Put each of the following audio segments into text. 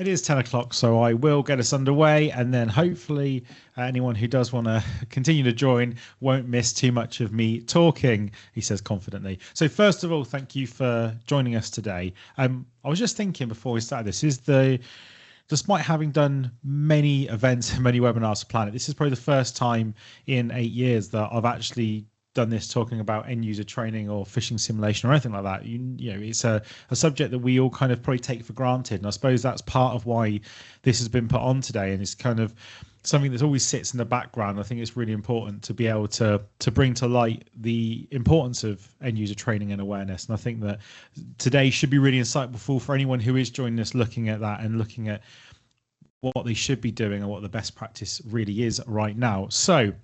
It is 10 o'clock, so I will get us underway, and then hopefully anyone who does want to continue to join won't miss too much of me talking, he says confidently. So first of all, thank you for joining us today. I was just thinking before we started, despite having done many events and many webinars for Planet, this is probably the first time in 8 years that I've actually done this talking about end user training or phishing simulation or anything like that. You know, it's a subject that we all kind of probably take for granted. And I suppose that's part of why this has been put on today. And it's kind of something that always sits in the background. I think it's really important to be able to bring to light the importance of end user training and awareness. And I think that today should be really insightful for anyone who is joining us, looking at that and looking at what they should be doing and what the best practice really is right now. So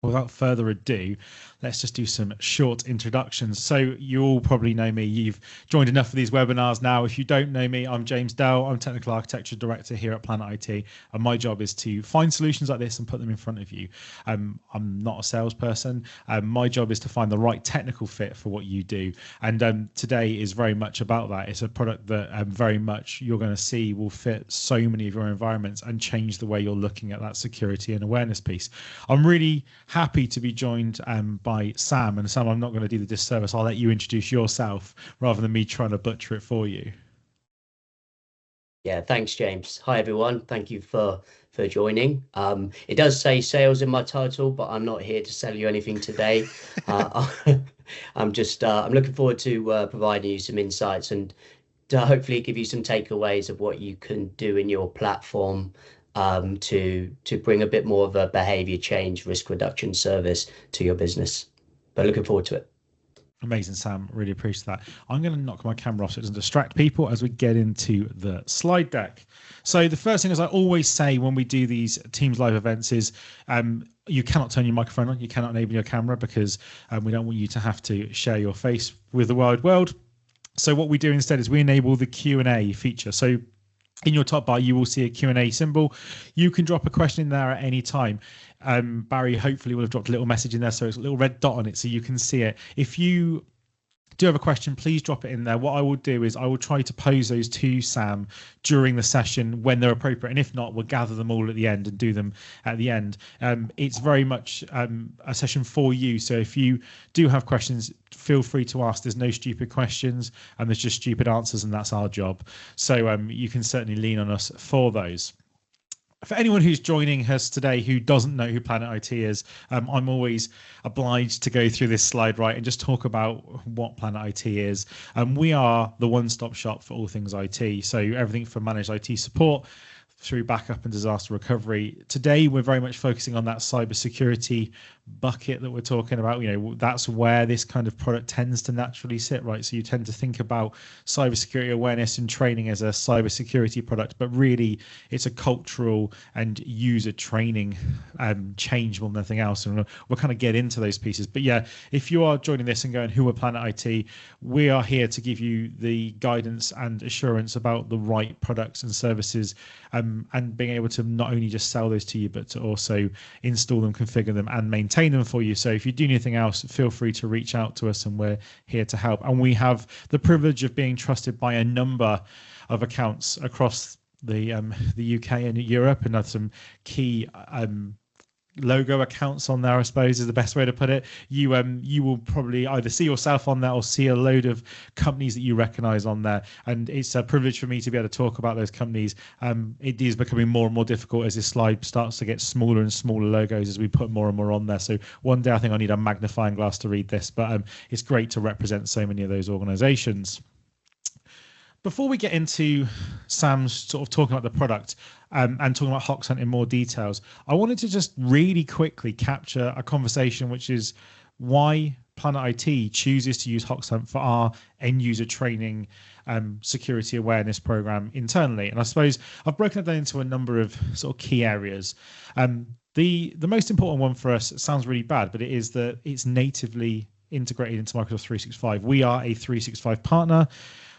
without further ado, let's just do some short introductions. So you all probably know me. You've joined enough of these webinars now. If you don't know me, I'm James Dell. I'm Technical Architecture Director here at Planet IT. And my job is to find solutions like this and put them in front of you. I'm not a salesperson. My job is to find the right technical fit for what you do. And today is very much about that. It's a product that very much you're going to see will fit so many of your environments and change the way you're looking at that security and awareness piece. I'm really happy to be joined by Sam. And Sam, I'm not going to do the disservice. I'll let you introduce yourself rather than me trying to butcher it for you. Yeah, thanks, James. Hi, everyone. Thank you for joining. It does say sales in my title, but I'm not here to sell you anything today. I'm looking forward to providing you some insights and to hopefully give you some takeaways of what you can do in your platform to bring a bit more of a behavior change, risk reduction service to your business. But looking forward to it. Amazing, Sam. Really appreciate that. I'm going to knock my camera off so it doesn't distract people as we get into the slide deck. So the first thing, as I always say when we do these Teams live events, is you cannot turn your microphone on. You cannot enable your camera because we don't want you to have to share your face with the wide world. So what we do instead is we enable the Q&A feature. So in your top bar, you will see a Q&A symbol. You can drop a question in there at any time. Barry hopefully will have dropped a little message in there, so it's a little red dot on it so you can see it. If you do have a question, please drop it in there. What I will do is I will try to pose those to Sam during the session when they're appropriate, and if not, we'll gather them all at the end and do them at the end. It's very much a session for you, so if you do have questions, feel free to ask. There's no stupid questions and there's just stupid answers, and that's our job. So you can certainly lean on us for those. For anyone who's joining us today who doesn't know who Planet IT is, I'm always obliged to go through this slide right and just talk about what Planet IT is. We are the one-stop shop for all things IT. So everything from managed IT support through backup and disaster recovery. Today, we're very much focusing on that cybersecurity bucket that we're talking about. You know, that's where this kind of product tends to naturally sit, right? So you tend to think about cybersecurity awareness and training as a cybersecurity product, but really it's a cultural and user training change more than anything else. And we'll kind of get into those pieces. But yeah, if you are joining this and going, who are Planet IT? We are here to give you the guidance and assurance about the right products and services, and being able to not only just sell those to you, but to also install them, configure them, and maintain them for you. So if you do anything else, feel free to reach out to us and we're here to help. And we have the privilege of being trusted by a number of accounts across the UK and Europe, and have some key logo accounts on there, I suppose is the best way to put it. You will probably either see yourself on there or see a load of companies that you recognize on there, and it's a privilege for me to be able to talk about those companies. It is becoming more and more difficult as this slide starts to get smaller and smaller logos as we put more and more on there. So one day I think I need a magnifying glass to read this, but it's great to represent so many of those organizations. Before we get into Sam's sort of talking about the product and talking about Hoxhunt in more details, I wanted to just really quickly capture a conversation, which is why Planet IT chooses to use Hoxhunt for our end user training security awareness program internally. And I suppose I've broken it down into a number of sort of key areas. The most important one for us, it sounds really bad, but it is that it's natively integrated into Microsoft 365. We are a 365 partner.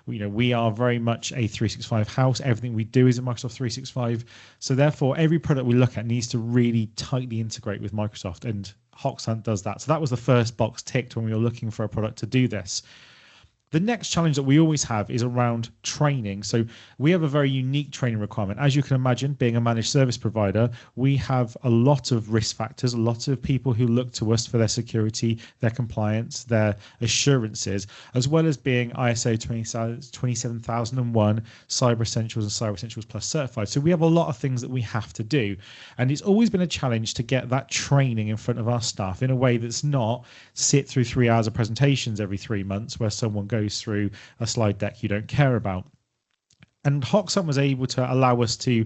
You know, we are very much a 365 house. Everything we do is in Microsoft 365. So therefore, every product we look at needs to really tightly integrate with Microsoft, and Hoxhunt does that. So that was the first box ticked when we were looking for a product to do this. The next challenge that we always have is around training. So we have a very unique training requirement. As you can imagine, being a managed service provider, we have a lot of risk factors, a lot of people who look to us for their security, their compliance, their assurances, as well as being ISO 27001, Cyber Essentials and Cyber Essentials Plus certified. So we have a lot of things that we have to do. And it's always been a challenge to get that training in front of our staff in a way that's not sit through 3 hours of presentations every 3 months where someone goes through a slide deck you don't care about. And Hoxhunt was able to allow us to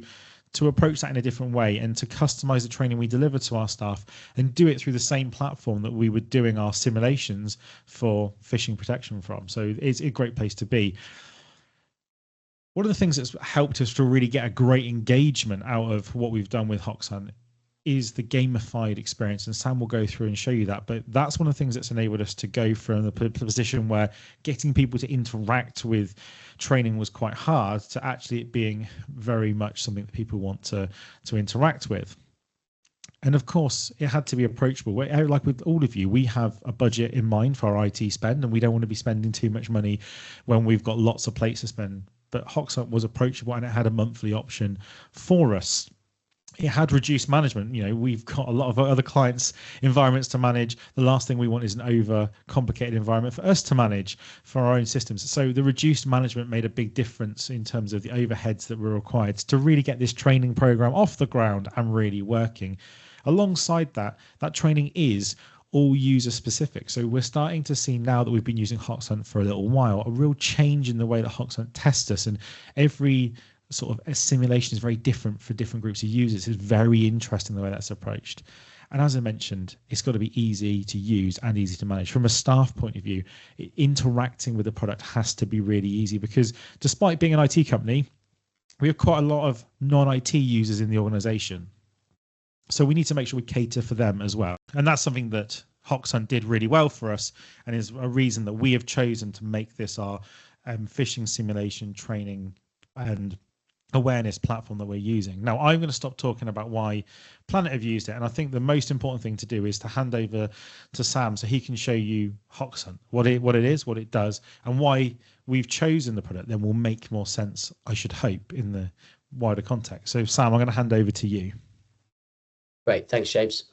approach that in a different way and to customize the training we deliver to our staff and do it through the same platform that we were doing our simulations for phishing protection from. So it's a great place to be. One of the things that's helped us to really get a great engagement out of what we've done with Hoxhunt is the gamified experience, and Sam will go through and show you that. But that's one of the things that's enabled us to go from the position where getting people to interact with training was quite hard to actually it being very much something that people want to interact with. And of course, it had to be approachable. Like with all of you, we have a budget in mind for our IT spend, and we don't want to be spending too much money when we've got lots of plates to spend. But Hoxhunt was approachable, and it had a monthly option for us. It had reduced management. You know, we've got a lot of other clients' environments to manage. The last thing we want is an over complicated environment for us to manage for our own systems. So the reduced management made a big difference in terms of the overheads that were required to really get this training program off the ground and really working. Alongside that, that training is all user specific. So we're starting to see, now that we've been using Hoxhunt for a little while, a real change in the way that Hoxhunt tests us, and every sort of a simulation is very different for different groups of users. It's very interesting the way that's approached. And as I mentioned, it's got to be easy to use and easy to manage. From a staff point of view, interacting with the product has to be really easy, because despite being an IT company, we have quite a lot of non-IT users in the organization. So we need to make sure we cater for them as well. And that's something that Hoxhunt did really well for us, and is a reason that we have chosen to make this our phishing simulation training and awareness platform that we're using. Now, I'm going to stop talking about why Planet have used it, and I think the most important thing to do is to hand over to Sam so he can show you Hoxhunt, what it is, what it does, and why we've chosen the product. Then will make more sense, I should hope, in the wider context. So Sam, I'm going to hand over to you. Great, thanks, James.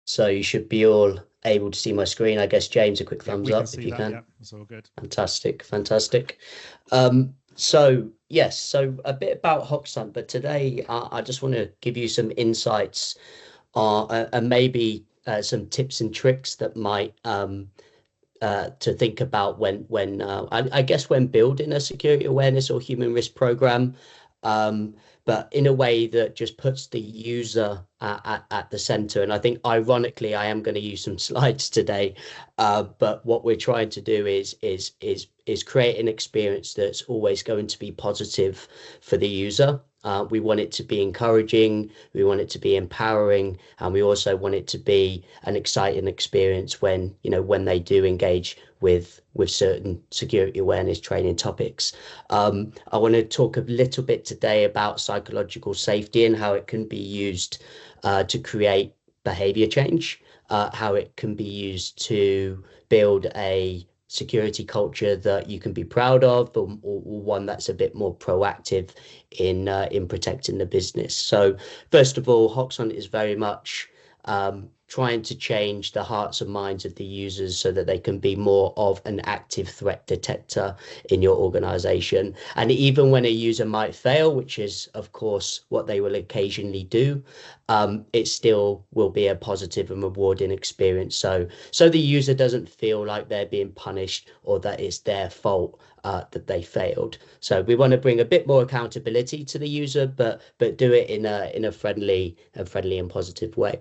So you should be all able to see my screen. I guess, James, a quick thumbs up if you can. Yeah, that's all good. Fantastic, fantastic. So yes, so a bit about Hoxhunt, but today I just want to give you some insights and maybe some tips and tricks that might to think about when I guess when building a security awareness or human risk program, but in a way that just puts the user at the center. And I think, ironically, I am going to use some slides today, but what we're trying to do is create an experience that's always going to be positive for the user. We want it to be encouraging, we want it to be empowering, and we also want it to be an exciting experience when they do engage with certain security awareness training topics. I want to talk a little bit today about psychological safety and how it can be used to create behavior change, how it can be used to build a security culture that you can be proud of, or one that's a bit more proactive in protecting the business. So first of all, Hoxhunt is very much trying to change the hearts and minds of the users so that they can be more of an active threat detector in your organization. And even when a user might fail, which is of course what they will occasionally do, it still will be a positive and rewarding experience. So the user doesn't feel like they're being punished or that it's their fault that they failed. So we want to bring a bit more accountability to the user, but do it in a friendly and positive way.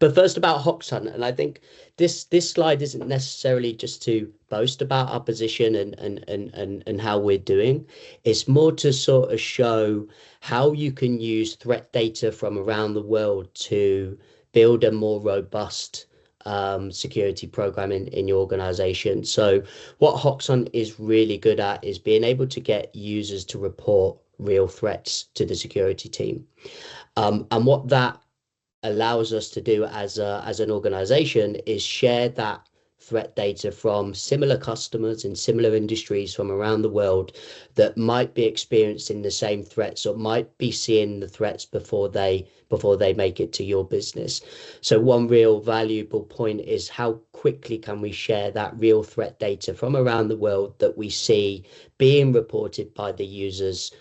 But first, about Hoxhunt, and I think this slide isn't necessarily just to boast about our position and how we're doing. It's more to sort of show how you can use threat data from around the world to build a more robust security program in your organization. So what Hoxhunt is really good at is being able to get users to report real threats to the security team. And what that allows us to do as an organization is share that threat data from similar customers in similar industries from around the world that might be experiencing the same threats or might be seeing the threats before they make it to your business. So one real valuable point is how quickly can we share that real threat data from around the world that we see being reported by the users,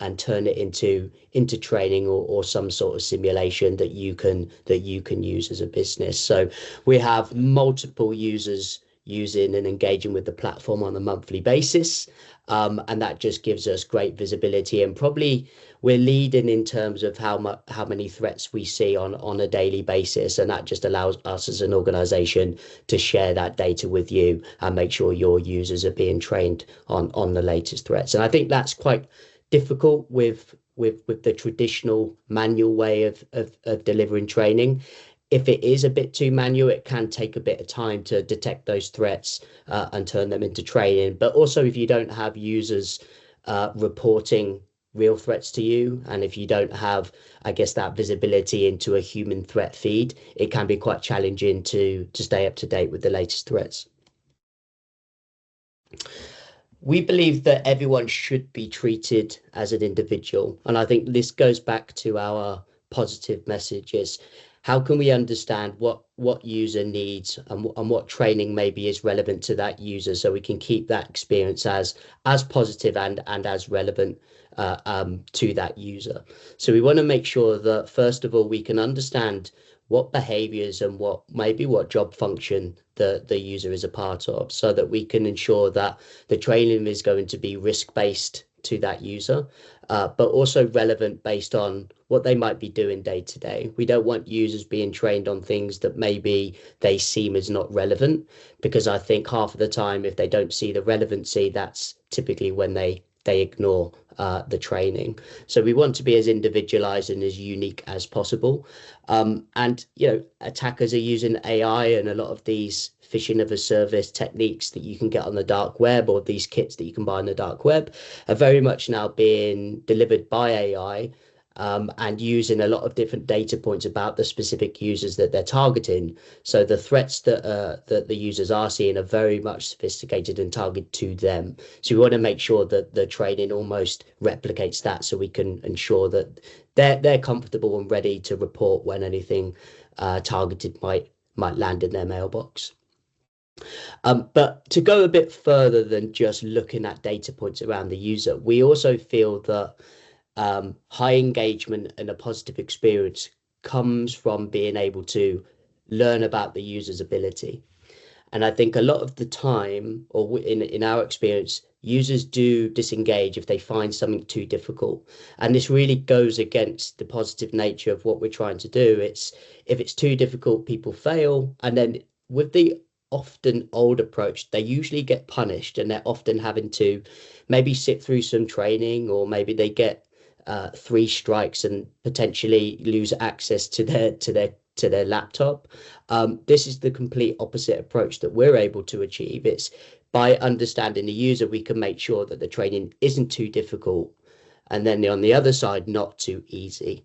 and turn it into training or some sort of simulation that you can use as a business. So we have multiple users using and engaging with the platform on a monthly basis. And that just gives us great visibility, and probably we're leading in terms of how many threats we see on a daily basis, and that just allows us as an organization to share that data with you and make sure your users are being trained on the latest threats. And I think that's quite difficult with the traditional manual way of delivering training. If it is a bit too manual, it can take a bit of time to detect those threats, and turn them into training. But also, if you don't have users reporting real threats to you, and if you don't have, I guess, that visibility into a human threat feed, it can be quite challenging to stay up to date with the latest threats. We believe that everyone should be treated as an individual. And I think this goes back to our positive messages. How can we understand what user needs, and what training maybe is relevant to that user, so we can keep that experience as positive and as relevant to that user. So we want to make sure that, first of all, we can understand what behaviors and what job function the user is a part of, so that we can ensure that the training is going to be risk-based to that user, but also relevant based on what they might be doing day to day. We don't want users being trained on things that maybe they seem as not relevant, because I think half of the time, if they don't see the relevancy, that's typically when they ignore the training. So we want to be as individualized and as unique as possible. And attackers are using AI and a lot of these phishing of a service techniques that you can get on the dark web, or these kits that you can buy on the dark web, are very much now being delivered by AI, and using a lot of different data points about the specific users that they're targeting. So the threats that the users are seeing are very much sophisticated and targeted to them. So we want to make sure that the training almost replicates that, so we can ensure that they're comfortable and ready to report when anything targeted might land in their mailbox. But to go a bit further than just looking at data points around the user, we also feel that high engagement and a positive experience comes from being able to learn about the user's ability. And I think a lot of the time, or in our experience, users do disengage if they find something too difficult. And this really goes against the positive nature of what we're trying to do. If it's too difficult, people fail. And then with the often old approach, they usually get punished, and they're often having to maybe sit through some training, or maybe they get 3 strikes and potentially lose access to their laptop. This is the complete opposite approach that we're able to achieve. It's by understanding the user, we can make sure that the training isn't too difficult, and then on the other side, not too easy.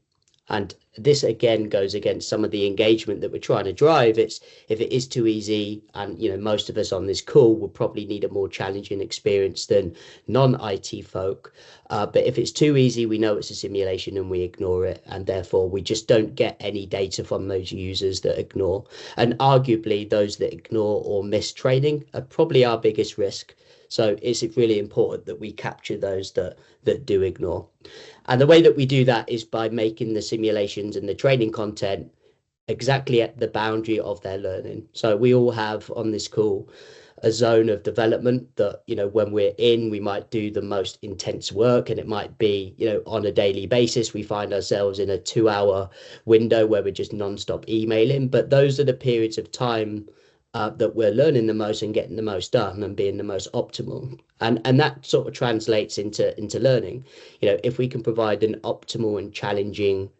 And this again goes against some of the engagement that we're trying to drive. It's if it is too easy, and most of us on this call will probably need a more challenging experience than non-IT folk. But if it's too easy, we know it's a simulation and we ignore it, and therefore we just don't get any data from those users that ignore. And arguably, those that ignore or miss training are probably our biggest risk. So it's really important that we capture those that do ignore. And the way that we do that is by making the simulations and the training content exactly at the boundary of their learning. So we all have on this call a zone of development that, when we're in, we might do the most intense work, and it might be, on a daily basis, we find ourselves in a 2-hour window where we're just non-stop emailing. But those are the periods of time that we're learning the most and getting the most done and being the most optimal. And that sort of translates into learning. If we can provide an optimal and challenging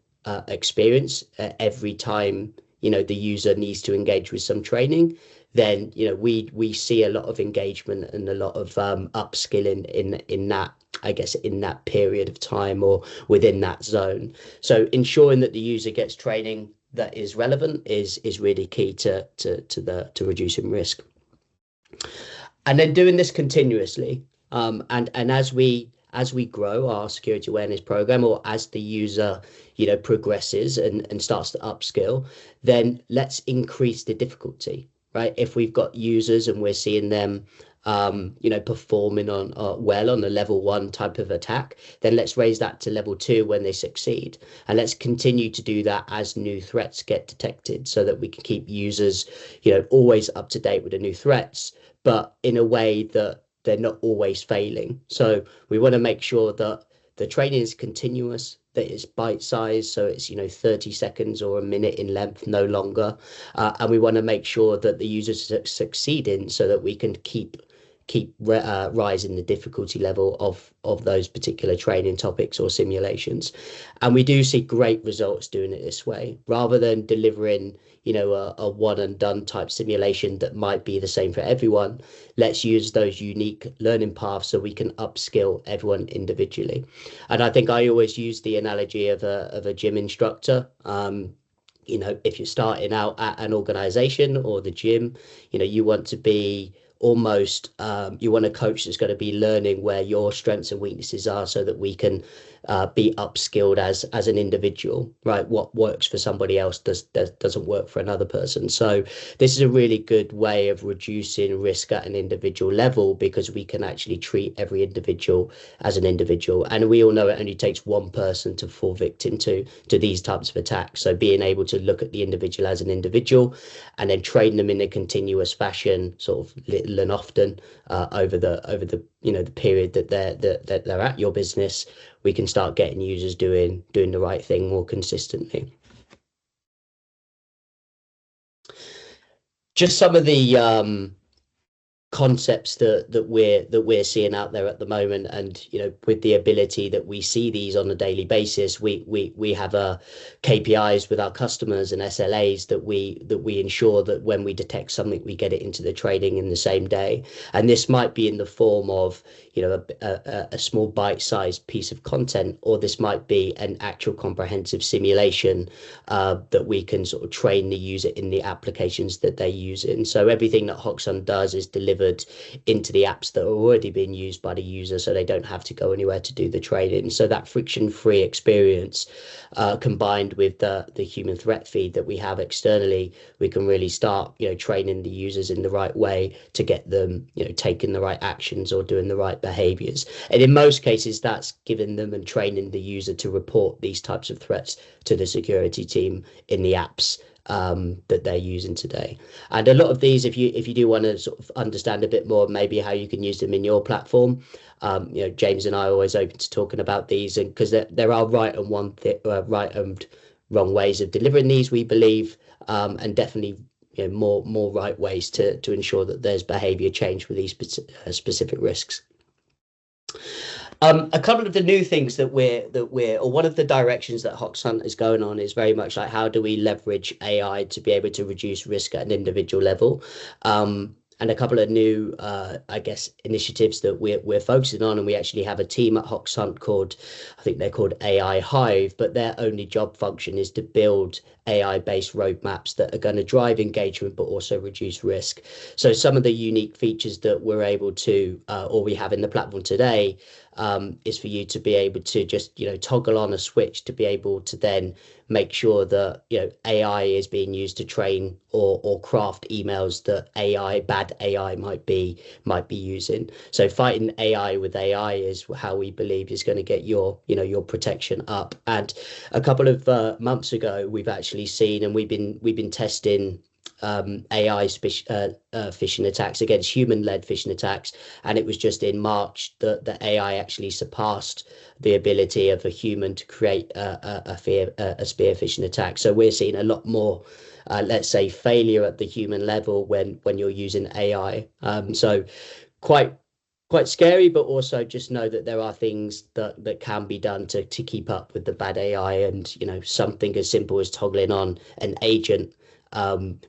experience every time, the user needs to engage with some training, then, we see a lot of engagement and a lot of upskilling in that, I guess, in that period of time or within that zone. So ensuring that the user gets training that is relevant is really key to reducing risk. And then doing this continuously, and as we grow our security awareness program, or as the user progresses and starts to upskill, then let's increase the difficulty, right? If we've got users and we're seeing them performing on well on a level 1 type of attack, then let's raise that to level 2 when they succeed, and let's continue to do that as new threats get detected, so that we can keep users always up to date with the new threats, but in a way that they're not always failing. So we want to make sure that the training is continuous, that it's bite-sized, so it's 30 seconds or a minute in length, no longer, and we want to make sure that the users are succeeding, so that we can keep rising the difficulty level of those particular training topics or simulations. And we do see great results doing it this way, rather than delivering a one and done type simulation that might be the same for everyone. Let's use those unique learning paths so we can upskill everyone individually. And I think I always use the analogy of a gym instructor. If you're starting out at an organization or the gym, you want to be almost you want a coach that's going to be learning where your strengths and weaknesses are, so that we can be upskilled as an individual, right? What works for somebody else doesn't work for another person. So this is a really good way of reducing risk at an individual level, because we can actually treat every individual as an individual. And we all know it only takes one person to fall victim to these types of attacks. So being able to look at the individual as an individual, and then train them in a continuous fashion, sort of little and often, over the the period that they're at your business, we can start getting users doing the right thing more consistently. Just some of the concepts that we're seeing out there at the moment, and with the ability that we see these on a daily basis, we have KPIs with our customers and SLAs that we ensure that when we detect something, we get it into the training in the same day. And this might be in the form of a small bite-sized piece of content, or this might be an actual comprehensive simulation that we can sort of train the user in the applications that they're using. So everything that Hoxhunt does is delivered into the apps that are already being used by the user, so they don't have to go anywhere to do the training. So that friction-free experience, combined with the human threat feed that we have externally, we can really start training the users in the right way to get them taking the right actions or doing the right behaviors. And in most cases, that's giving them and training the user to report these types of threats to the security team in the apps that they're using today. And a lot of these, if you do want to sort of understand a bit more maybe how you can use them in your platform, James and I are always open to talking about these, and because there are right and wrong ways of delivering these, we believe, and definitely more right ways to ensure that there's behavior change with these specific risks. A couple of the new things that or one of the directions that Hoxhunt is going on is very much like, how do we leverage AI to be able to reduce risk at an individual level? And a couple of new, I guess, initiatives that we're focusing on, and we actually have a team at Hoxhunt called, I think they're called AI Hive, but their only job function is to build AI-based roadmaps that are going to drive engagement but also reduce risk. So some of the unique features that we're able to, or we have in the platform today, is for you to be able to just toggle on a switch to be able to then make sure that AI is being used to train or craft emails that bad AI might be using. So fighting AI with AI is how we believe is going to get your protection up. And a couple of months ago, we've actually seen, and we've been testing AI phishing attacks against human-led phishing attacks, and it was just in March that the AI actually surpassed the ability of a human to create a spear phishing attack. So we're seeing a lot more, let's say, failure at the human level when you're using AI. So quite scary, but also just know that there are things that can be done to keep up with the bad AI, and something as simple as toggling on an agent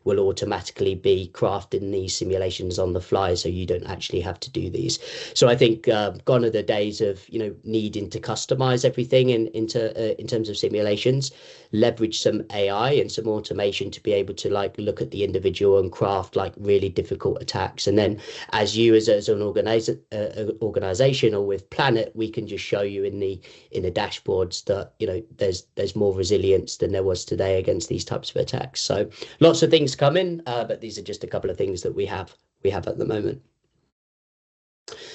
will automatically be crafting these simulations on the fly, so you don't actually have to do these. So I think gone are the days of needing to customize everything in terms of simulations. Leverage some AI and some automation to be able to like look at the individual and craft like really difficult attacks. And then as you as an organization or with Planet, we can just show you in the dashboards that there's more resilience than there was today against these types of attacks. So lots of things coming, but these are just a couple of things that we have at the moment.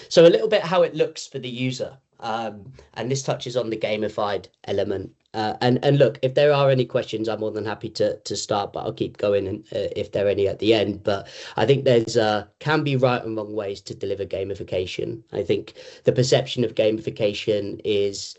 So a little bit how it looks for the user. And this touches on the gamified element. And look, if there are any questions, I'm more than happy to start, but I'll keep going and if there are any at the end. But I think there's can be right and wrong ways to deliver gamification. I think the perception of gamification is,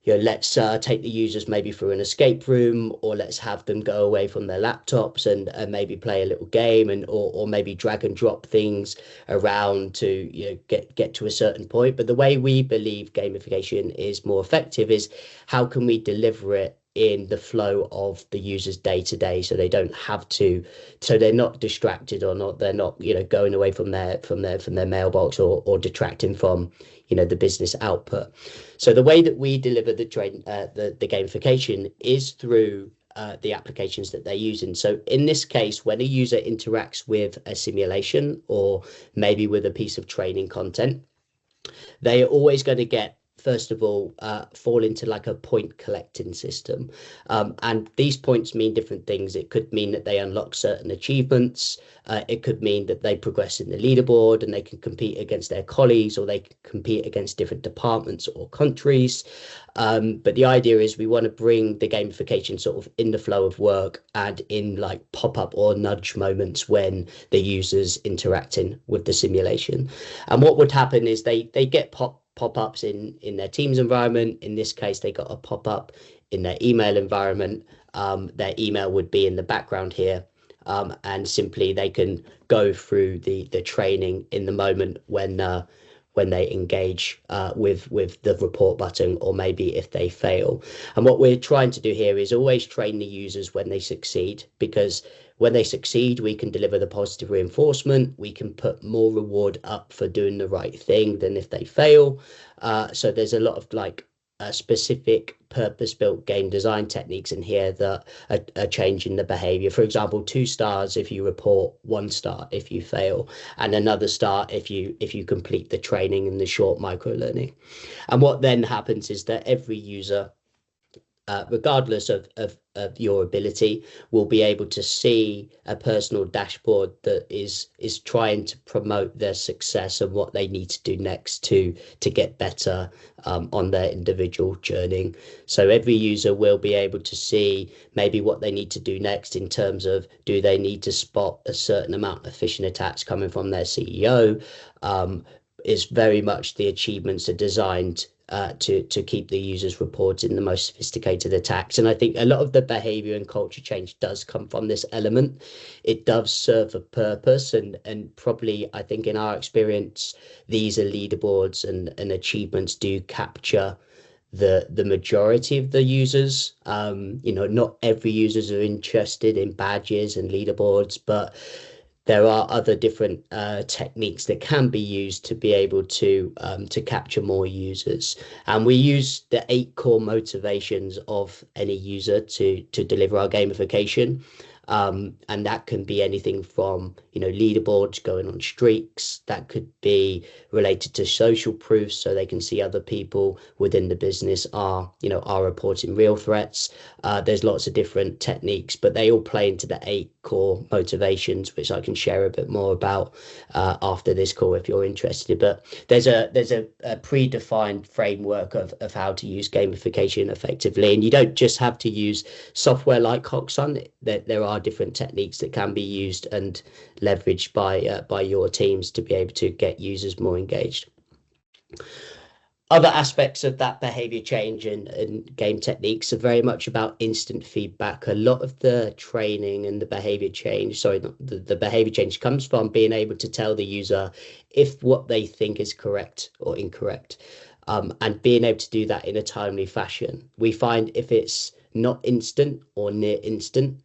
let's take the users maybe through an escape room, or let's have them go away from their laptops and maybe play a little game, and or maybe drag and drop things around to get to a certain point. But the way we believe gamification is more effective is how can we deliver it in the flow of the users day to day, so they don't have to, so they're not distracted, or not they're not going away from their mailbox, or detracting from the business output. So the way that we deliver the gamification is through the applications that they're using. So in this case, when a user interacts with a simulation or maybe with a piece of training content, they are always going to get, first of all, fall into like a point collecting system. And these points mean different things. It could mean that they unlock certain achievements. It could mean that they progress in the leaderboard and they can compete against their colleagues, or they can compete against different departments or countries. But the idea is we want to bring the gamification sort of in the flow of work and in like pop-up or nudge moments when the user's interacting with the simulation. And what would happen is they get pop-ups in their Teams environment. In this case, they got a pop-up in their email environment. Their email would be in the background here. And simply they can go through the training in the moment when they engage with the report button, or maybe if they fail. And what we're trying to do here is always train the users when they succeed, because when they succeed, we can deliver the positive reinforcement. We can put more reward up for doing the right thing than if they fail. So there's a lot of like specific purpose-built game design techniques in here that are changing the behavior. For example, 2 stars if you report, 1 star if you fail, and another star if you complete the training and the short micro learning. And what then happens is that every user, regardless of your ability, will be able to see a personal dashboard that is trying to promote their success and what they need to do next to get better on their individual journey. So every user will be able to see maybe what they need to do next in terms of, do they need to spot a certain amount of phishing attacks coming from their CEO? Is very much the achievements are designed to keep the users reporting the most sophisticated attacks. And I think a lot of the behavior and culture change does come from this element. It does serve a purpose, and probably, I think in our experience, these are leaderboards and achievements do capture the majority of the users. Not every users are interested in badges and leaderboards, but there are other different techniques that can be used to be able to capture more users. And we use the 8 core motivations of any user to deliver our gamification. And that can be anything from leaderboards, going on streaks. That could be related to social proofs, so they can see other people within the business are reporting real threats. There's lots of different techniques, but they all play into the 8 core motivations, which I can share a bit more about after this call if you're interested. But there's a predefined framework of how to use gamification effectively, and you don't just have to use software like Hoxhunt. There are different techniques that can be used and leveraged by your teams to be able to get users more engaged. Other aspects of that behavior change and game techniques are very much about instant feedback. A lot of the training and the behavior change, the behavior change comes from being able to tell the user if what they think is correct or incorrect, and being able to do that in a timely fashion. We find if it's not instant or near instant,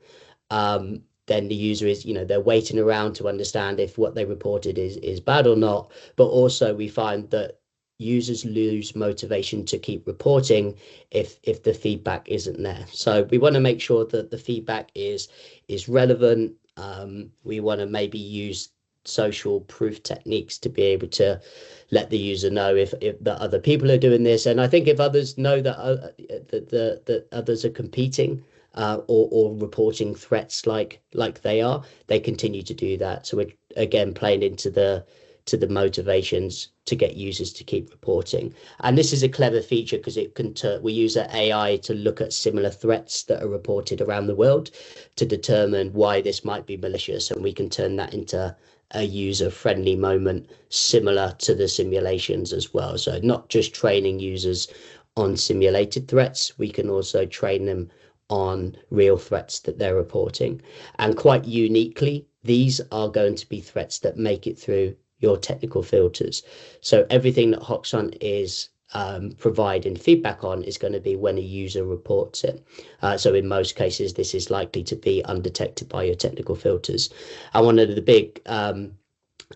then the user is, they're waiting around to understand if what they reported is bad or not. But also we find that users lose motivation to keep reporting if the feedback isn't there. So we want to make sure that the feedback is relevant. We want to maybe use social proof techniques to be able to let the user know if that other people are doing this. And I think if others know that others are competing or reporting threats like they continue to do that. So we're again playing into the motivations to get users to keep reporting. And this is a clever feature because we use an AI to look at similar threats that are reported around the world to determine why this might be malicious, and we can turn that into a user-friendly moment similar to the simulations as well. So not just training users on simulated threats, we can also train them on real threats that they're reporting. And quite uniquely, these are going to be threats that make it through your technical filters. So everything that Hoxhunt is providing feedback on is going to be when a user reports it. So in most cases, this is likely to be undetected by your technical filters. And one of the big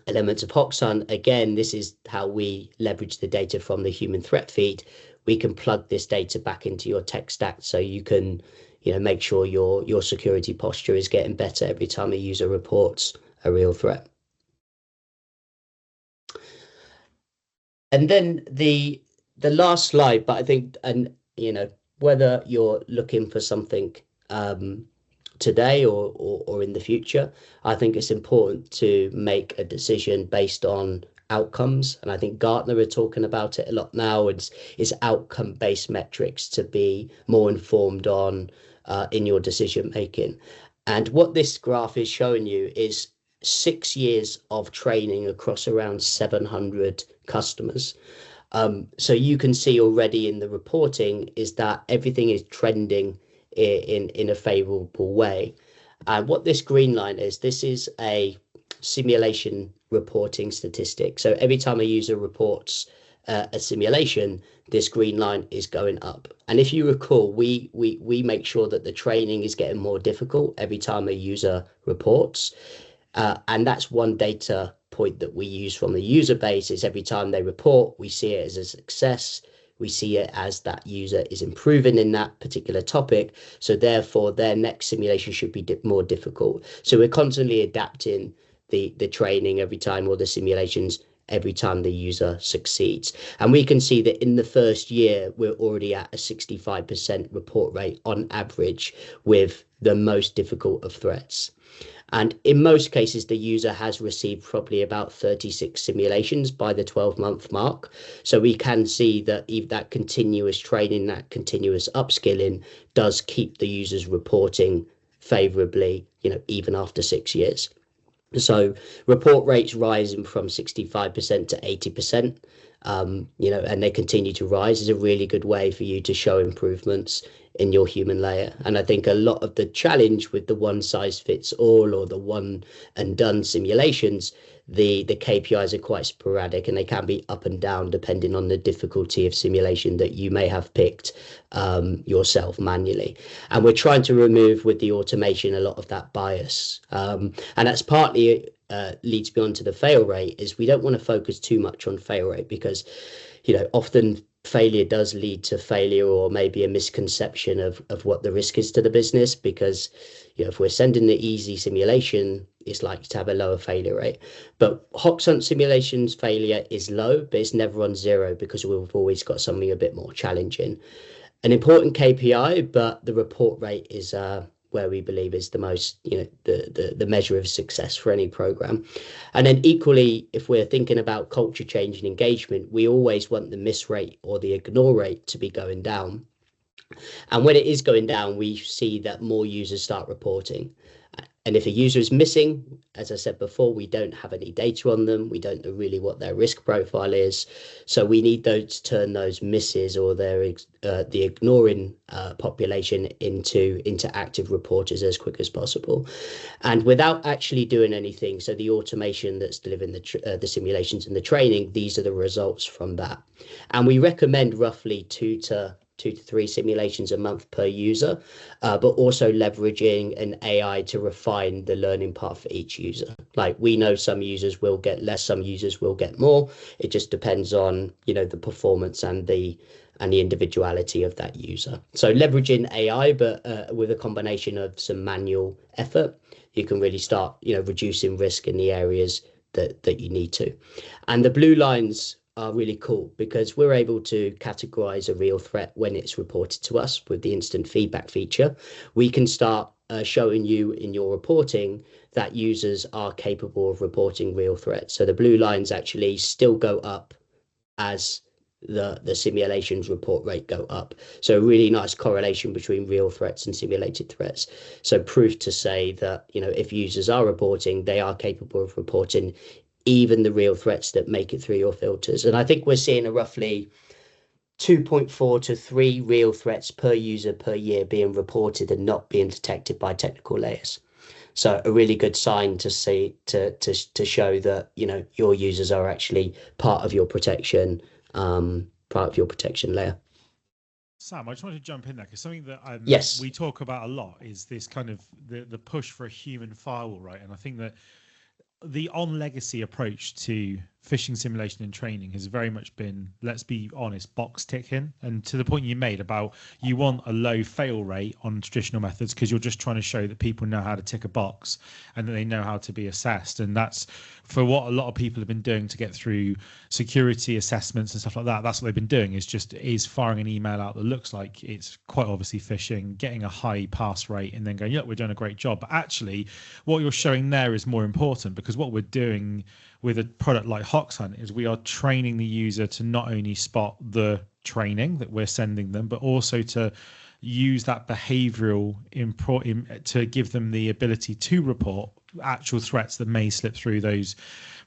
elements of Hoxhunt, again, this is how we leverage the data from the human threat feed. We can plug this data back into your tech stack so you can make sure your security posture is getting better every time a user reports a real threat. And then the last slide, but I think, and whether you're looking for something today or in the future, I think it's important to make a decision based on outcomes. And I think Gartner are talking about it a lot now. It's outcome-based metrics to be more informed on in your decision making. And what this graph is showing you is 6 years of training across around 700 customers. So you can see already in the reporting is that everything is trending in a favorable way. And what this green line is, this is a simulation reporting statistic. So every time a user reports a simulation, this green line is going up. And if you recall, we make sure that the training is getting more difficult every time a user reports. And that's one data point that we use from the user base is every time they report, we see it as a success. We see it as that user is improving in that particular topic. So therefore, their next simulation should be more difficult. So we're constantly adapting the training every time, or the simulations every time the user succeeds. And we can see that in the first year, we're already at a 65% report rate on average with the most difficult of threats. And in most cases, the user has received probably about 36 simulations by the 12-month mark. So we can see that even that continuous training, that continuous upskilling does keep the users reporting favorably, even after 6 years. So report rates rising from 65% to 80%, and they continue to rise is a really good way for you to show improvements in your human layer. And I think a lot of the challenge with the one size fits all or the one and done simulations, the KPIs are quite sporadic and they can be up and down depending on the difficulty of simulation that you may have picked yourself manually. And we're trying to remove with the automation a lot of that bias. And that's partly leads me on to the fail rate, is we don't want to focus too much on fail rate because, often failure does lead to failure or maybe a misconception of what the risk is to the business, because if we're sending the easy simulation, it's likely to have a lower failure rate. But Hoxhunt simulations failure is low, but it's never on zero because we've always got something a bit more challenging. An important KPI, but the report rate is where we believe is the most, the measure of success for any program. And then equally, if we're thinking about culture change and engagement, we always want the miss rate or the ignore rate to be going down. And when it is going down, we see that more users start reporting. And if a user is missing, as I said before, we don't have any data on them. We don't know really what their risk profile is. So we need to turn those misses or the ignoring population into active reporters as quick as possible. And without actually doing anything, so the automation that's delivering the simulations and the training, these are the results from that. And we recommend roughly 2 to 2 to 3 simulations a month per user, but also leveraging an AI to refine the learning path for each user. Like, we know some users will get less, some users will get more. It just depends on, the performance and the individuality of that user. So leveraging AI, but with a combination of some manual effort, you can really start, reducing risk in the areas that you need to. And the blue lines are really cool because we're able to categorize a real threat when it's reported to us with the instant feedback feature. We can start showing you in your reporting that users are capable of reporting real threats. So the blue lines actually still go up as the simulations report rate go up. So a really nice correlation between real threats and simulated threats. So proof to say that, if users are reporting, they are capable of reporting even the real threats that make it through your filters. And I think we're seeing a roughly 2.4 to 3 real threats per user per year being reported and not being detected by technical layers. So a really good sign to see to show that, your users are actually part of your protection layer. Sam, I just wanted to jump in there because something that Yes. we talk about a lot is this kind of the push for a human firewall, right? And I think that the on legacy approach to phishing simulation and training has very much been, let's be honest, box ticking. And to the point you made about you want a low fail rate on traditional methods because you're just trying to show that people know how to tick a box and that they know how to be assessed. And that's for what a lot of people have been doing to get through security assessments and stuff like that. That's what they've been doing is firing an email out that looks like it's quite obviously phishing, getting a high pass rate and then going, yeah, we're doing a great job. But actually what you're showing there is more important because what we're doing with a product like Hoxhunt is we are training the user to not only spot the training that we're sending them, but also to use that behavioral to give them the ability to report actual threats that may slip through those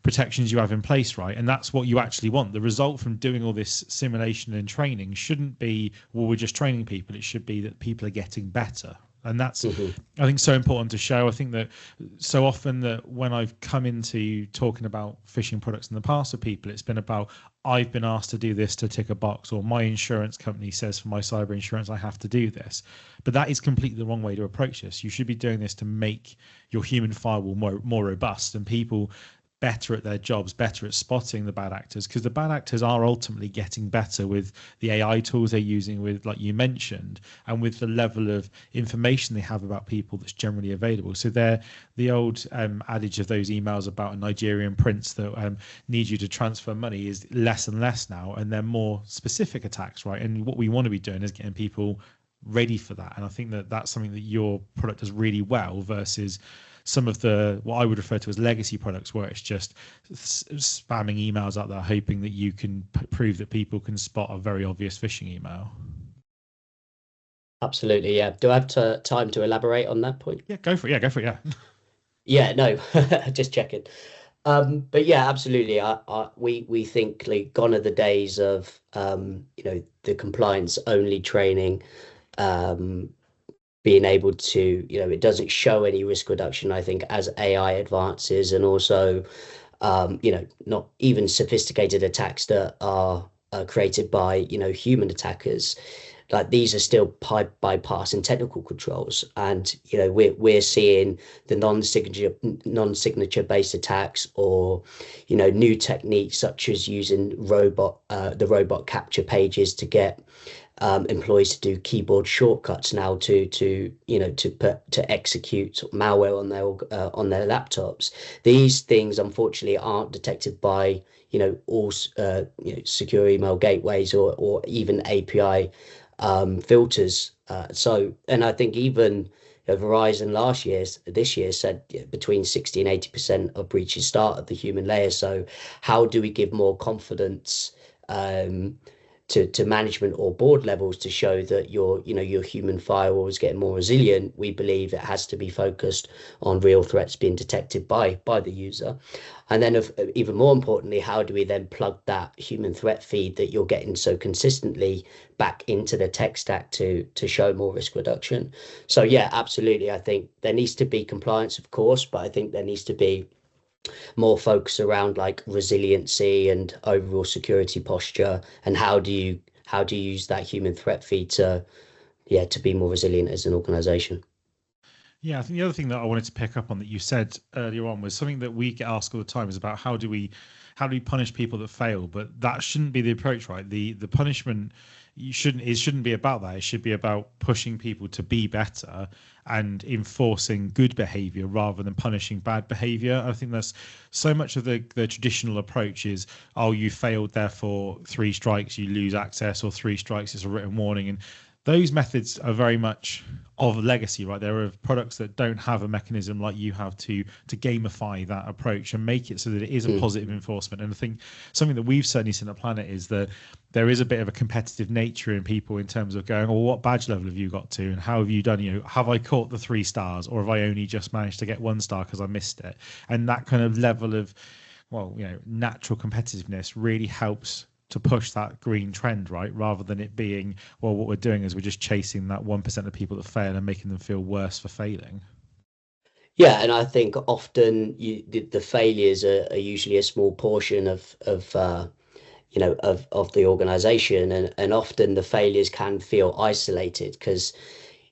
protections you have in place, right? And that's what you actually want. The result from doing all this simulation and training shouldn't be, well, we're just training people. It should be that people are getting better. And that's, I think, so important to show. I think that so often that when I've come into talking about phishing products in the past with people, it's been about, I've been asked to do this to tick a box, or my insurance company says for my cyber insurance, I have to do this. But that is completely the wrong way to approach this. You should be doing this to make your human firewall more robust and people better at their jobs, better at spotting the bad actors, because the bad actors are ultimately getting better with the AI tools they're using, with, like you mentioned, and with the level of information they have about people that's generally available. So they're the old adage of those emails about a Nigerian prince that need you to transfer money is less and less now, and they're more specific attacks, right? And what we want to be doing is getting people ready for that. And I think that that's something that your product does really well versus some of the what I would refer to as legacy products, where it's just spamming emails out there hoping that you can prove that people can spot a very obvious phishing email. Absolutely, yeah. Do I have time to elaborate on that point? Yeah, go for it. Yeah. Yeah, no, just checking. But yeah, absolutely. We think, like, gone are the days of the compliance only training, being able to, it doesn't show any risk reduction, I think, as AI advances, and also, not even sophisticated attacks that are created by, human attackers. Like, these are still bypassing technical controls, and we're seeing the non-signature based attacks, or new techniques such as using the robot capture pages to get employees to do keyboard shortcuts now to execute malware on their laptops. These things unfortunately aren't detected by all secure email gateways or even API filters. And I think even Verizon this year said between 60 and 80% of breaches start at the human layer. So how do we give more confidence to management or board levels to show that your human firewall is getting more resilient? We believe it has to be focused on real threats being detected by the user. And then, even more importantly, how do we then plug that human threat feed that you're getting so consistently back into the tech stack to show more risk reduction? So yeah, absolutely. I think there needs to be compliance, of course, but I think there needs to be more focus around like resiliency and overall security posture, and how do you how do you use that human threat feed to, yeah, to be more resilient as an organization? Yeah, I think the other thing that I wanted to pick up on that you said earlier on was something that we get asked all the time is about how do we punish people that fail? But that shouldn't be the approach, right? The punishment shouldn't be about that. It should be about pushing people to be better and enforcing good behavior rather than punishing bad behavior. I think that's so much of the traditional approach is, oh, you failed, therefore 3 strikes, you lose access, or 3 strikes, it's a written warning. And those methods are very much of legacy, right? There are products that don't have a mechanism like you have to gamify that approach and make it so that it is a positive enforcement. And I think something that we've certainly seen at Planet is that there is a bit of a competitive nature in people in terms of going, well, what badge level have you got to, and how have you done? Have I caught the 3 stars, or have I only just managed to get 1 star because I missed it? And that kind of level of, well, natural competitiveness really helps to push that green trend, right? Rather than it being, well, what we're doing is we're just chasing that 1% of people that fail and making them feel worse for failing. Yeah, and I think often the failures are usually a small portion of the organization, and often the failures can feel isolated because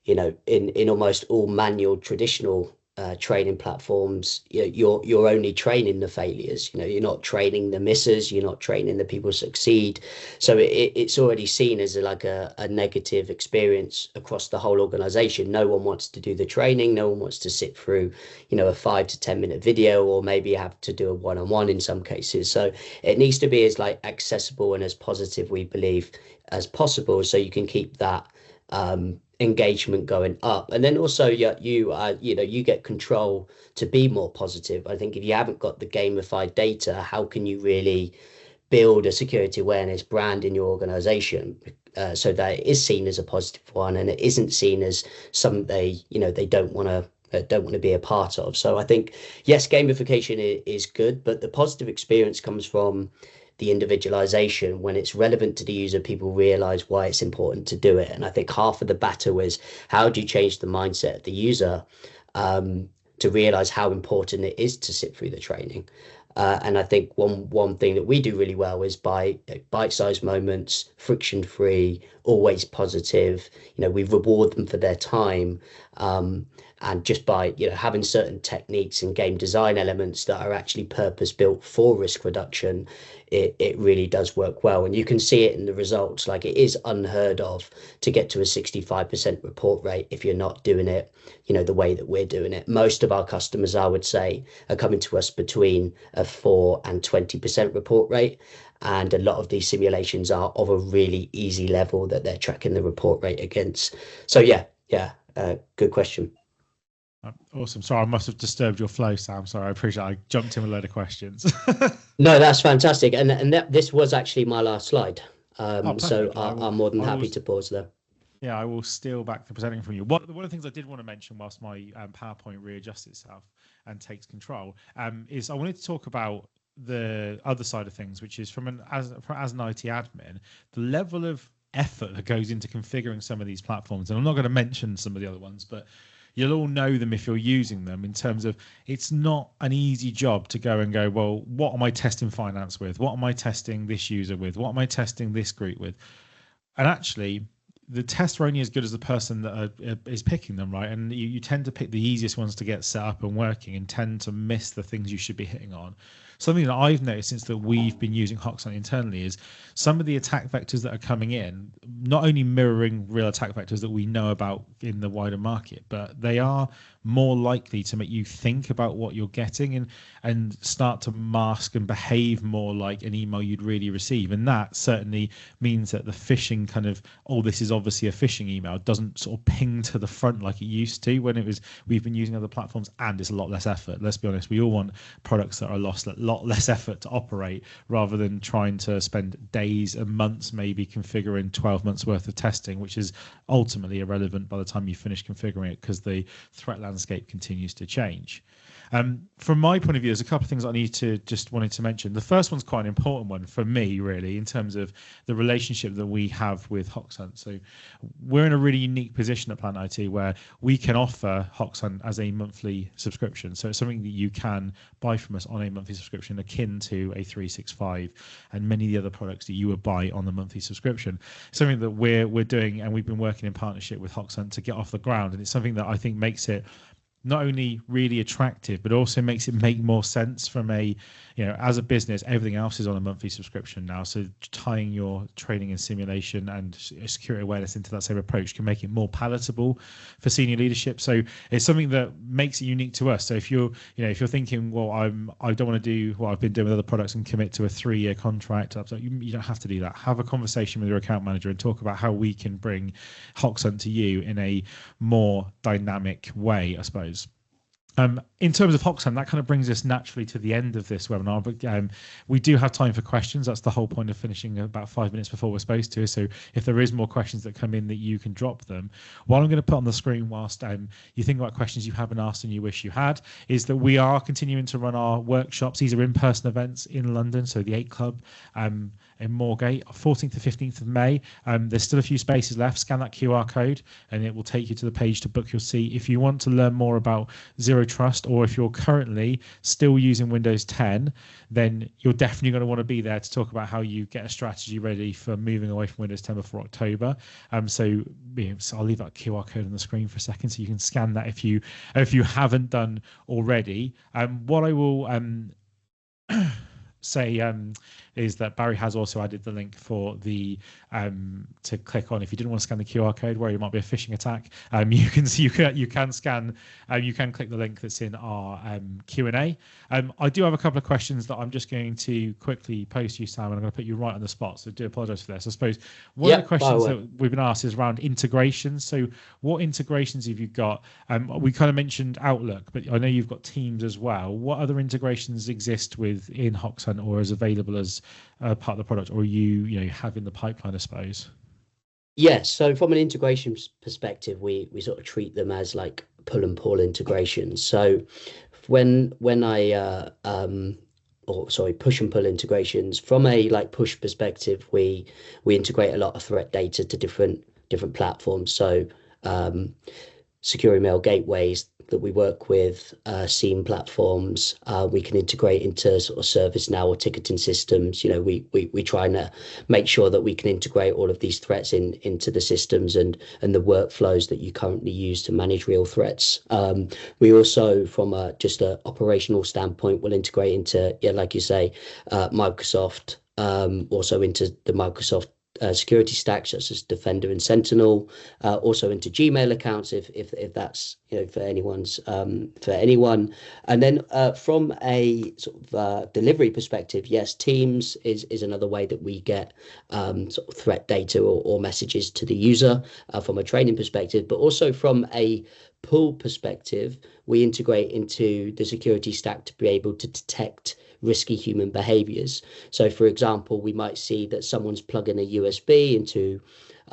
in almost all manual traditional training platforms, you're only training the failures. You're not training the misses. You're not training the people succeed. So it's already seen as like a negative experience across the whole organization. No one wants to do the training. No one wants to sit through, a 5 to 10 minute video, or maybe have to do a one-on-one in some cases. So it needs to be as like accessible and as positive, we believe, as possible, so you can keep that engagement going up. And then also, yeah, you get control to be more positive. I think if you haven't got the gamified data, how can you really build a security awareness brand in your organization, so that it is seen as a positive one, and it isn't seen as something they don't want to be a part of. So I think, yes, gamification is good, but the positive experience comes from the individualization. When it's relevant to the user, people realize why it's important to do it. And I think half of the battle is, how do you change the mindset of the user to realize how important it is to sit through the training? And I think one thing that we do really well is by bite-sized moments, friction-free, always positive. We reward them for their time, and just by having certain techniques and game design elements that are actually purpose built for risk reduction, it really does work well. And you can see it in the results. Like, it is unheard of to get to a 65% report rate if you're not doing it the way that we're doing it. Most of our customers, I would say, are coming to us between a 4 and 20% report rate. And a lot of these simulations are of a really easy level that they're tracking the report rate against. So yeah, good question. Awesome. Sorry, I must have disturbed your flow, Sam. Sorry, I appreciate I jumped in with a load of questions. No, that's fantastic. And this was actually my last slide. So Perfect. I'm more than happy to pause there. Yeah, I will steal back the presenting from you. One of the things I did want to mention whilst my PowerPoint readjusts itself and takes control is I wanted to talk about the other side of things, which is as an IT admin, the level of effort that goes into configuring some of these platforms. And I'm not going to mention some of the other ones, but you'll all know them if you're using them, in terms of, it's not an easy job to go and go, well, what am I testing finance with? What am I testing this user with? What am I testing this group with? And actually, the tests are only as good as the person that is picking them, right? And you tend to pick the easiest ones to get set up and working, and tend to miss the things you should be hitting on. Something that I've noticed since that we've been using Hoxhunt internally is some of the attack vectors that are coming in, not only mirroring real attack vectors that we know about in the wider market, but they are more likely to make you think about what you're getting and start to mask and behave more like an email you'd really receive. And that certainly means that the phishing kind of, oh, this is obviously a phishing email, doesn't sort of ping to the front like it used to when we've been using other platforms, and it's a lot less effort. Let's be honest, we all want products that are a lot less effort to operate, rather than trying to spend days and months maybe configuring 12 months worth of testing, which is ultimately irrelevant by the time you finish configuring it, because the threat landscape continues to change. From my point of view, there's a couple of things I wanted to mention. The first one's quite an important one for me, really, in terms of the relationship that we have with Hoxhunt. So we're in a really unique position at Planet IT where we can offer Hoxhunt as a monthly subscription. So it's something that you can buy from us on a monthly subscription. subscription akin to a 365 and many of the other products that you would buy on the monthly subscription. Something that we're doing, and we've been working in partnership with Hoxhunt to get off the ground, and it's something that I think makes it not only really attractive, but also makes it make more sense from a, as a business, everything else is on a monthly subscription now. So tying your training and simulation and security awareness into that same approach can make it more palatable for senior leadership. So it's something that makes it unique to us. So if you're thinking, well, I don't want to do what I've been doing with other products and commit to a 3-year contract, you don't have to do that. Have a conversation with your account manager and talk about how we can bring Hoxhunt to you in a more dynamic way, I suppose. In terms of Hoxhunt, that kind of brings us naturally to the end of this webinar, but we do have time for questions. That's the whole point of finishing about 5 minutes before we're supposed to. So if there is more questions that come in, that you can drop them. What I'm going to put on the screen whilst you think about questions you haven't asked and you wish you had, is that we are continuing to run our workshops. These are in-person events in London, so the 8 Club in Moorgate, 14th to 15th of May. There's still a few spaces left. Scan that QR code and it will take you to the page to book your seat. If you want to learn more about Zero Trust, or if you're currently still using Windows 10, then you're definitely going to want to be there to talk about how you get a strategy ready for moving away from Windows 10 before October. So I'll leave that QR code on the screen for a second so you can scan that if you haven't done already. What I will say is that Barry has also added the link for the to click on if you didn't want to scan the QR code, where it might be a phishing attack. You can scan, you can click the link that's in our Q&A. I do have a couple of questions that I'm just going to quickly post you, Sam, and I'm going to put you right on the spot, so I do apologize for this. I suppose one of the questions that we've been asked is around integrations. So what integrations have you got? We kind of mentioned Outlook, but I know you've got Teams as well. What other integrations exist within Hoxhunt or is available as part of the product, or you have in the pipeline, I suppose? Yes. So from an integration perspective, we sort of treat them as like pull and pull integrations. So when I push and pull integrations, from a like push perspective, we integrate a lot of threat data to different platforms. So secure email gateways that we work with, SIEM platforms, we can integrate into sort of ServiceNow or ticketing systems. We try and make sure that we can integrate all of these threats into the systems and the workflows that you currently use to manage real threats. We also, from just an operational standpoint, will integrate into, like you say, Microsoft, also into the Microsoft security stacks such as Defender and Sentinel, also into Gmail accounts if that's for anyone. And then from a sort of delivery perspective, yes, Teams is another way that we get sort of threat data or messages to the user from a training perspective, but also from a pull perspective, we integrate into the security stack to be able to detect risky human behaviors. So for example, we might see that someone's plugging a USB into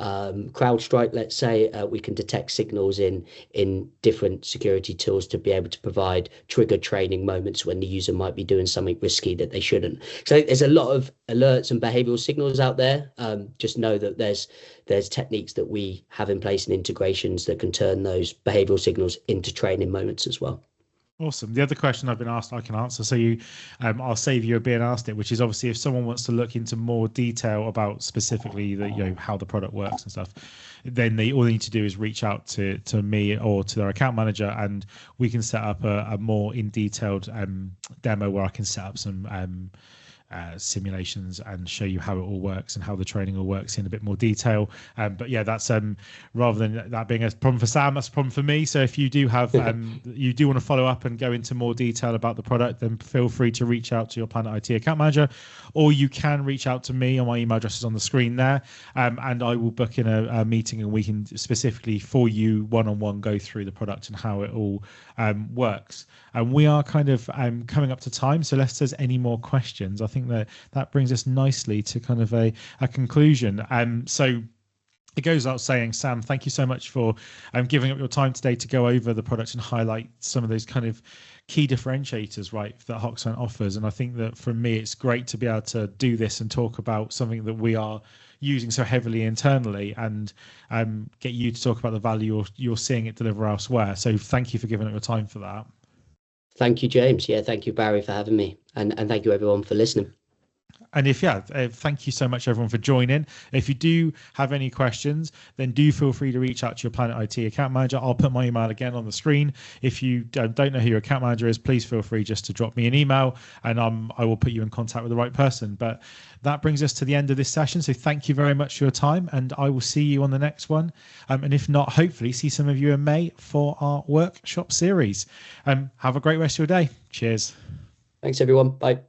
CrowdStrike, let's say. We can detect signals in different security tools to be able to provide trigger training moments when the user might be doing something risky that they shouldn't. So there's a lot of alerts and behavioral signals out there. Just know that there's techniques that we have in place and integrations that can turn those behavioral signals into training moments as well. Awesome. The other question I've been asked, I can answer. So I'll save you being asked it, which is obviously if someone wants to look into more detail about specifically how the product works and stuff, then all they need to do is reach out to me or to their account manager, and we can set up a more in detailed demo where I can set up some simulations and show you how it all works and how the training all works in a bit more detail. But yeah, that's rather than that being a problem for Sam, that's a problem for me. So if you do have you do want to follow up and go into more detail about the product, then feel free to reach out to your Planet IT account manager, or you can reach out to me. On my email address is on the screen there, and I will book in a meeting and we can specifically for you one-on-one go through the product and how it all works. And we are kind of coming up to time, so unless there's any more questions, I think that brings us nicely to kind of a conclusion. So it goes without saying, Sam, thank you so much for giving up your time today to go over the product and highlight some of those kind of key differentiators, right, that Hoxhunt offers. And I think that for me, it's great to be able to do this and talk about something that we are using so heavily internally, and get you to talk about the value you're seeing it deliver elsewhere. So thank you for giving up your time for that. Thank you, James. Yeah, thank you, Barry, for having me, and thank you everyone for listening. And thank you so much everyone for joining. If you do have any questions, then do feel free to reach out to your Planet IT account manager. I'll put my email again on the screen. If you don't know who your account manager is, please feel free just to drop me an email, and I will put you in contact with the right person. But that brings us to the end of this session. So thank you very much for your time, and I will see you on the next one. And if not, hopefully see some of you in May for our workshop series. Have a great rest of your day. Cheers. Thanks, everyone. Bye.